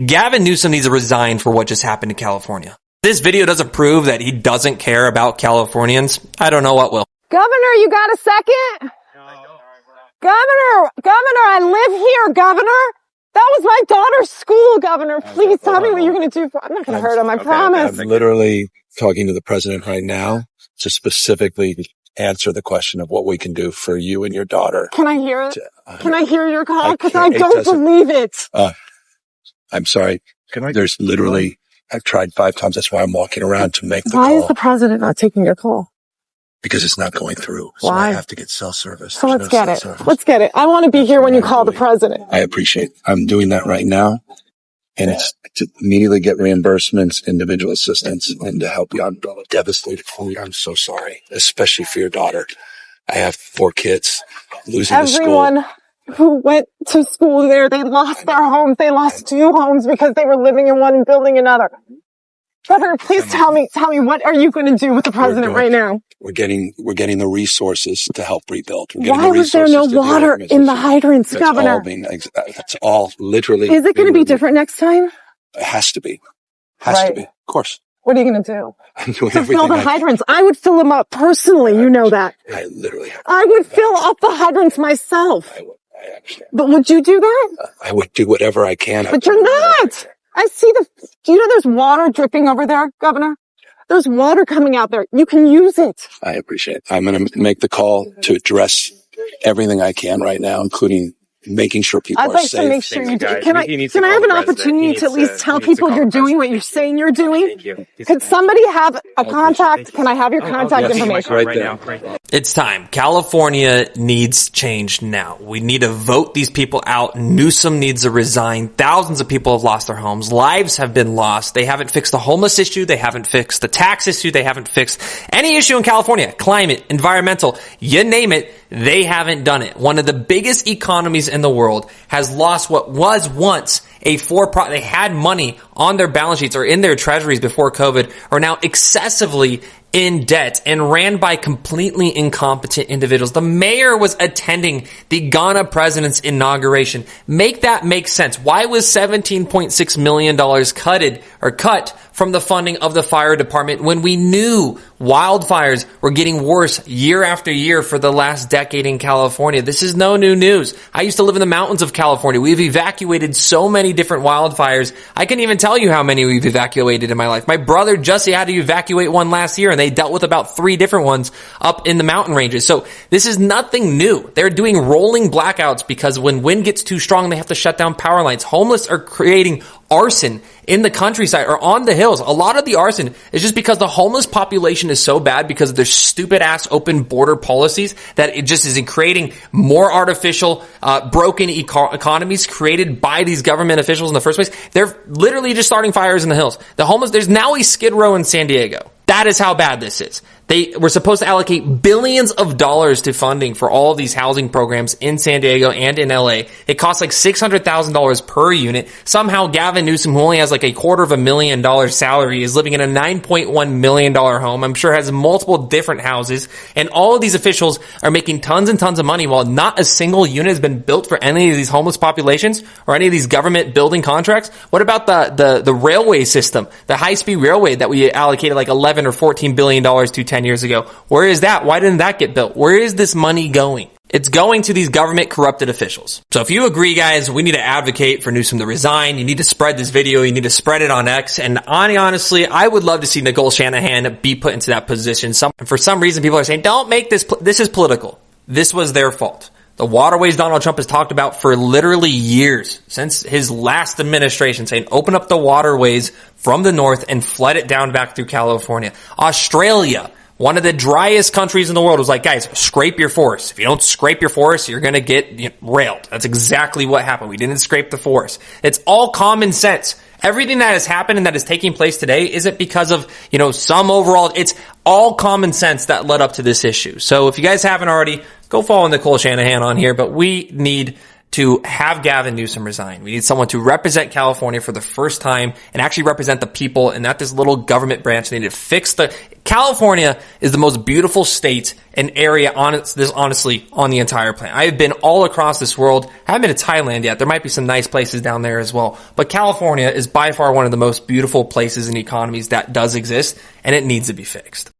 Gavin Newsom needs to resign for what just happened to California. This video doesn't prove that he doesn't care about Californians. I don't know what will. Governor, you got a second? Governor, I live here, Governor. That was my daughter's school, Governor. Please tell me what you're going to do. I'm not going to hurt him, I promise. I'm literally talking to the president right now to specifically answer the question of what we can do for you and your daughter. Can I hear it? Can I hear your call? Because I don't believe it. I'm sorry. There's literally, I've tried 5 times. That's why I'm walking around to make the call. Why is the president not taking your call? Because it's not going through. So Why? I have to get cell service. So let's get it. Let's get it. I want to be here when you call the president. I appreciate it. I'm doing that right now. And it's to immediately get reimbursements, individual assistance, and to help you. I'm devastated. I'm so sorry, especially for your daughter. I have 4 kids losing the school. Everyone who went to school there, they lost their homes. They lost 2 homes because they were living in one and building another. Governor, please tell me, what are you going to do with the president right now? We're getting the resources to help rebuild. Why was there no water in the hydrants, Governor? That's all literally. Is it going to be different next time? It has to be. Has to be. Of course. What are you going to do? I'm doing to everything. Fill the hydrants. I would fill them up personally. You know that. I literally have. I would fill up the hydrants myself. I understand. But would you do that? I would do whatever I can. But you're not. I see do you know there's water dripping over there, Governor? There's water coming out there. You can use it. I appreciate it. I'm going to make the call to address everything I can right now, incling making sure people are safe. I'd like to make sure you do. Can I have an opportunity to at least tell people you're doing what you're saying you're doing? Thank you. Could somebody have a contact? Can I have your contact information? Right there. It's time. California needs change now. We need to vote these people out. Newsom needs to resign. Thousands of people have lost their homes. Lives have been lost. They haven't fixed the homeless issue. They haven't fixed the tax issue. They haven't fixed any issue in California. Climate, environmental, you name it. They haven't done it. One of the biggest economies in the world has lost what was once a for-profit. They had money on their balance sheets or in their treasuries before COVID, are now excessively in debt and ran by completely incompetent individuals. The mayor was attending the Ghana president's inauguration. Make that make sense. Why was $17.6 million cut from the funding of the fire department when we knew wildfires were getting worse year after year for the last decade in California? This is no new news. I used to live in the mountains of California. We've evacuated so many different wildfires. I couldn't even tell you how many we've evacuated in my life. My brother Jussie had to evacuate one last year, and they dealt with about 3 different ones up in the mountain ranges. So this is nothing new. They're doing rolling blackouts because when wind gets too strong, they have to shut down power lines. Homeless are creating arson in the countryside or on the hills. A lot of the arson is just because the homeless population is so bad because of their stupid ass open border policies that it just is creating more artificial, broken economies created by these government officials in the first place. They're literally just starting fires in the hills. The homeless, there's now a Skid Row in San Diego. That is how bad this is. They were supposed to allocate billions of dollars to funding for all of these housing programs in San Diego and in LA. It costs like $600,000 per unit. Somehow Gavin Newsom, who only has like $250,000 salary, is living in a $9.1 million home. I'm sure has multiple different houses. And all of these officials are making tons and tons of money while not a single unit has been built for any of these homeless populations or any of these government building contracts. What about the railway system, the high-speed railway that we allocated like $11 or $14 billion to 10 years ago? Where is that? Why didn't that get built? Where is this money going? It's going to these government corrupted officials. So if you agree, guys, we need to advocate for Newsom to resign. You need to spread this video. You need to spread it on X. And honestly, I would love to see Nicole Shanahan be put into that position. For some reason, people are saying, don't make this is political. This was their fault. The waterways Donald Trump has talked about for literally years, since his last administration, saying open up the waterways from the north and flood it down back through California. Australia, one of the driest countries in the world, was like, guys, scrape your forest. If you don't scrape your forest, you're going to get railed. That's exactly what happened. We didn't scrape the forest. It's all common sense. Everything that has happened and that is taking place today isn't because of, some overall, it's all common sense that led up to this issue. So if you guys haven't already, go follow Nicole Shanahan on here, but we need to have Gavin Newsom resign. We need someone to represent California for the first time and actually represent the people and not this little government branch. They need to fix California is the most beautiful state and area honestly on the entire planet. I have been all across this world. I haven't been to Thailand yet. There might be some nice places down there as well. But California is by far one of the most beautiful places and economies that does exist, and it needs to be fixed.